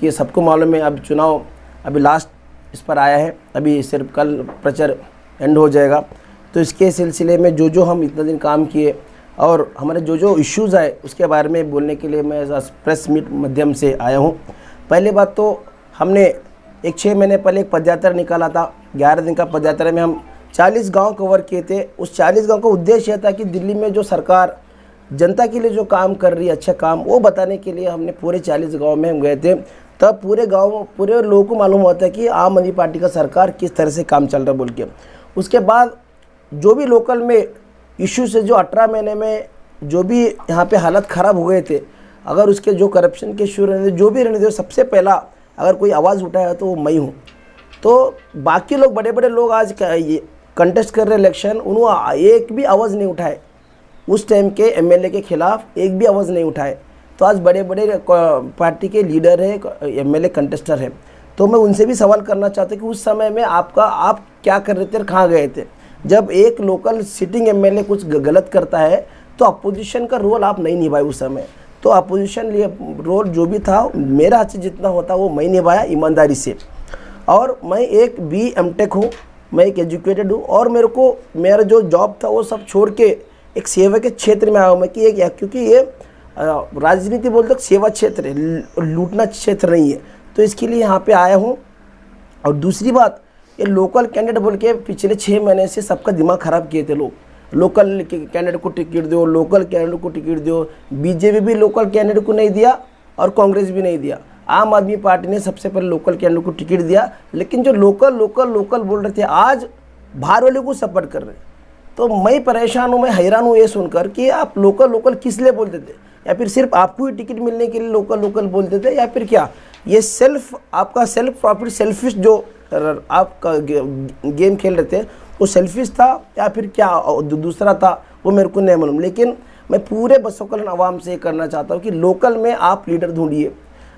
क्योंकि सबको मालूम है अब चुनाव अभी लास्ट इस पर आया है, अभी सिर्फ कल प्रचार एंड हो जाएगा। तो इसके सिलसिले में जो हम इतना दिन काम किए और हमारे जो इश्यूज़ आए उसके बारे में बोलने के लिए मैं प्रेस मीट माध्यम से आया हूँ। पहले बात तो हमने 6 महीने पहले एक पदयात्रा निकाला था। 11 दिन का पदयात्रा में हम 40 गांव कवर किए थे। उस 40 गांव का उद्देश्य यह था कि दिल्ली में जो सरकार जनता के लिए जो काम कर रही है अच्छा काम, वो बताने के लिए हमने पूरे 40 गांव में हम गए थे। तब पूरे लोगों को मालूम होता है कि आम आदमी पार्टी का सरकार किस तरह से काम चल रहा है बोल के। उसके बाद जो भी लोकल में इशू से जो 18 महीने में जो भी यहाँ पे हालत ख़राब हो गए थे, अगर उसके जो करप्शन के इशू रहने जो भी रहने थे, सबसे पहला अगर कोई आवाज़ उठाया तो वो मैं हूँ। तो बाकी लोग बड़े बड़े लोग आज ये कंटेस्ट कर रहे इलेक्शन, उन्होंने एक भी आवाज़ नहीं उठाए। उस टाइम के एमएलए के खिलाफ एक भी आवाज़ नहीं उठाए। तो आज बड़े बड़े पार्टी के लीडर है, एमएलए कंटेस्टर है। तो मैं उनसे भी सवाल करना चाहता हूँ कि उस समय में आप क्या कर रहे थे और कहाँ गए थे। जब एक लोकल सिटिंग एमएलए कुछ गलत करता है तो अपोजिशन का रोल आप नहीं निभाए उस समय। तो अपोजिशन रोल जो भी था मेरा हाथ से जितना होता वो मैं निभाया ईमानदारी से। और मैं एक BMTech हूँ, मैं एक एजुकेटेड हूँ और मेरा जो जॉब था वो सब छोड़ के एक सेवा के क्षेत्र में आया हूँ मैं कि क्योंकि ये राजनीति बोलते सेवा क्षेत्र है, लूटना क्षेत्र नहीं है। तो इसके लिए यहाँ पे आया हूँ। और दूसरी बात, ये लोकल कैंडिडेट बोल के पिछले 6 महीने से सबका दिमाग ख़राब किए थे लोग। लोकल कैंडिडेट को टिकट दो, लोकल कैंडिडेट को टिकट दो। बीजेपी भी लोकल कैंडिडेट को नहीं दिया और कांग्रेस भी नहीं दिया। आम आदमी पार्टी ने सबसे पहले लोकल कैंडिडेट को टिकट दिया। लेकिन जो लोकल बोल रहे थे आज बाहर वाले को सपोर्ट कर रहे। तो मैं परेशान हूँ, मैं हैरान हूँ ये सुनकर कि आप लोकल किस लिए बोलते थे, या फिर सिर्फ आपको ही टिकट मिलने के लिए लोकल बोलते थे, या फिर क्या ये आपका सेल्फ प्रॉफिट सेल्फिश जो आपका गेम खेल रहे थे वो सेल्फिश था या फिर क्या दूसरा था वो मेरे को नहीं मालूम। लेकिन मैं पूरे बसों कल्याण आवाम से करना चाहता हूँ कि लोकल में आप लीडर ढूंढिए।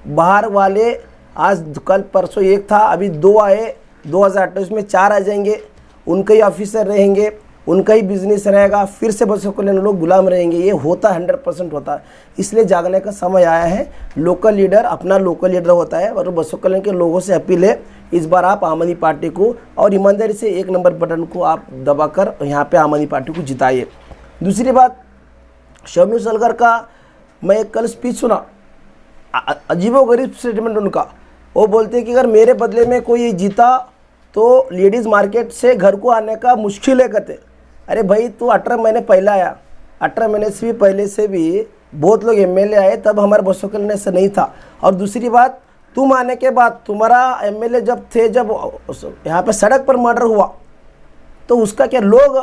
बाहर वाले आज कल परसों एक था, अभी 2 आए, 2028 में 4 आ जाएंगे। उनके ही ऑफिसर रहेंगे, उनका ही बिजनेस रहेगा, फिर से बसों कल्याण लोग गुलाम रहेंगे। ये होता 100% होता है। इसलिए जागने का समय आया है। लोकल लीडर अपना लोकल लीडर होता है। और बसों कल्याण के लोगों से अपील है, इस बार आप आम आदमी पार्टी को और ईमानदारी से 1 नंबर बटन को आप दबाकर यहाँ पे आम आदमी पार्टी को जिताइए। दूसरी बात, शबनू सलगर का मैं कल स्पीच सुना, अजीबोगरीब स्टेटमेंट उनका। वो बोलते कि अगर मेरे बदले में कोई जीता तो लेडीज़ मार्केट से घर को आने का मुश्किल है कहते। अरे भाई तू 18 महीने पहले आया, 18 महीने से भी पहले से भी बहुत लोग एमएलए आए, तब हमारे बसों के लिए से नहीं था। और दूसरी बात, तुम आने के बाद तुम्हारा एमएलए जब यहाँ पे सड़क पर मर्डर हुआ तो उसका क्या, लोग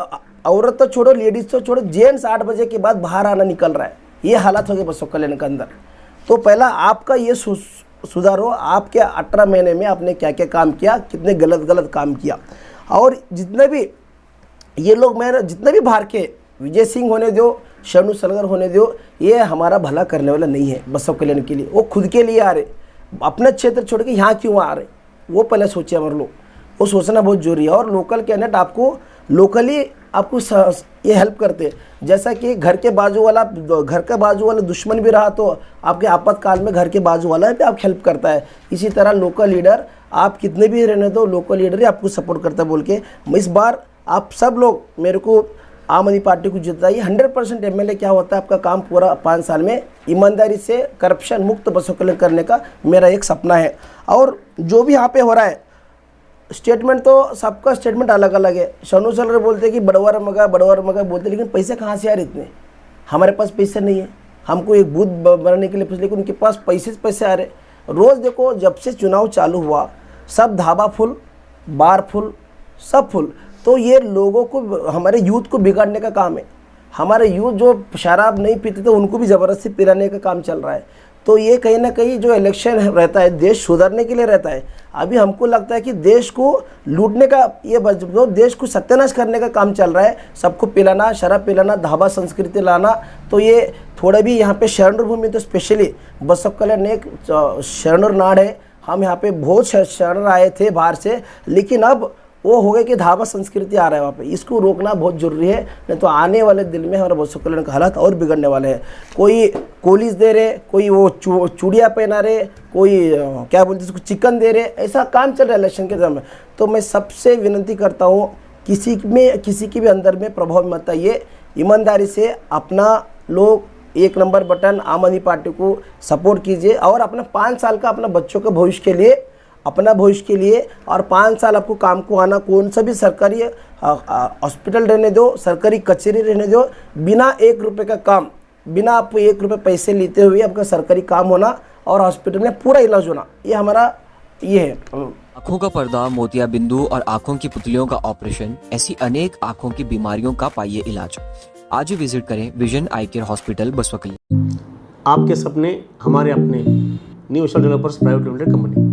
औरत तो छोड़ो, लेडीज़ तो छोड़ो, जेंट्स 8 बजे के बाद बाहर आना निकल रहा है। ये हालत हो गई बसों कल्याण के अंदर। तो पहला आपका ये सुधारो, आपके 18 महीने में आपने क्या क्या काम किया, कितने गलत काम किया। और जितने भी ये लोग जितने भी बाहर के विजय सिंह होने दो, शबनू सलगर होने दो, ये हमारा भला करने वाला नहीं है बसों कल्याण के लिए। वो खुद के लिए आ रहे, अपना क्षेत्र छोड़ के यहाँ क्यों आ रहे, वो पहले सोचे हमारे लोग। वो सोचना बहुत जरूरी है। और लोकल कैंडिडेट आपको लोकली आपको ये हेल्प करते हैं। जैसा कि घर के बाजू वाला दुश्मन भी रहा तो आपके आपातकाल में घर के बाजू वाला भी आप हेल्प करता है। इसी तरह लोकल लीडर आप कितने भी रहने दो, लोकल लीडर ही आपको सपोर्ट करता है बोल के इस बार आप सब लोग मेरे को आम आदमी पार्टी को जिताइए। 100% एमएलए क्या होता है, आपका काम पूरा 5 साल में ईमानदारी से करप्शन मुक्त बसों कल्याण करने का मेरा एक सपना है। और जो भी यहाँ पे हो रहा है स्टेटमेंट, तो सबका स्टेटमेंट अलग अलग है। शबनू सलगर बोलते हैं कि बड़वार मगा बोलते, लेकिन पैसे कहाँ से आ रहे इतने, हमारे पास पैसे नहीं है। हमको एक बूथ बनाने के लिए पैसे, लेकिन उनके पास पैसे आ रहे। रोज़ देखो जब से चुनाव चालू हुआ सब ढाबा फुल, बार फुल, सब फुल। तो ये लोगों को, हमारे यूथ को बिगाड़ने का काम है। हमारे यूथ जो शराब नहीं पीते थे उनको भी ज़बरदस्ती पिलाने का काम चल रहा है। तो ये कहीं ना कहीं जो इलेक्शन रहता है देश सुधारने के लिए रहता है। अभी हमको लगता है कि देश को लूटने का, ये देश को सत्यानाश करने का काम चल रहा है। सबको पिलाना, शराब पिलाना, धाबा संस्कृति लाना। तो ये थोड़ा भी यहाँ पे शरणर भूमि, तो स्पेशली बसों कल्याण एक शरणर नाड़ है। हम यहाँ पे बहुत शरणर आए थे बाहर से, लेकिन अब वो हो गया कि धावा संस्कृति आ रहा है वहाँ पे। इसको रोकना बहुत जरूरी है, नहीं तो आने वाले दिन में हमारे बच्चों कल्याण का हालात और बिगड़ने वाले हैं। कोई कोलिस दे रहे, कोई वो चूड़िया पहना रहे, कोई क्या बोलते हैं चिकन दे रहे, ऐसा काम चल रहा है इलेक्शन के समय। तो मैं सबसे विनती करता हूँ, किसी की भी अंदर में प्रभाव मत आइए, ईमानदारी से अपना लोग 1 नंबर बटन आम आदमी पार्टी को सपोर्ट कीजिए और अपना 5 साल का अपना बच्चों के भविष्य के लिए, अपना भविष्य के लिए, और 5 साल आपको काम को आना, कौन सा भी सरकारी हॉस्पिटल रहने दो, सरकारी कचहरी रहने दो, बिना 1 रुपये का काम, बिना आपको 1 रुपये पैसे लेते हुए आपका सरकारी काम होना और हॉस्पिटल में पूरा इलाज होना, ये हमारा ये है। आँखों का पर्दा, मोतिया बिंदु और आँखों की पुतलियों का ऑपरेशन, ऐसी अनेक आँखों की बीमारियों का पाइए इलाज। आज ही विजिट करें विजन आई केयर हॉस्पिटल बसवकली। आपके सपने हमारे अपने, new Asia developers private limited company.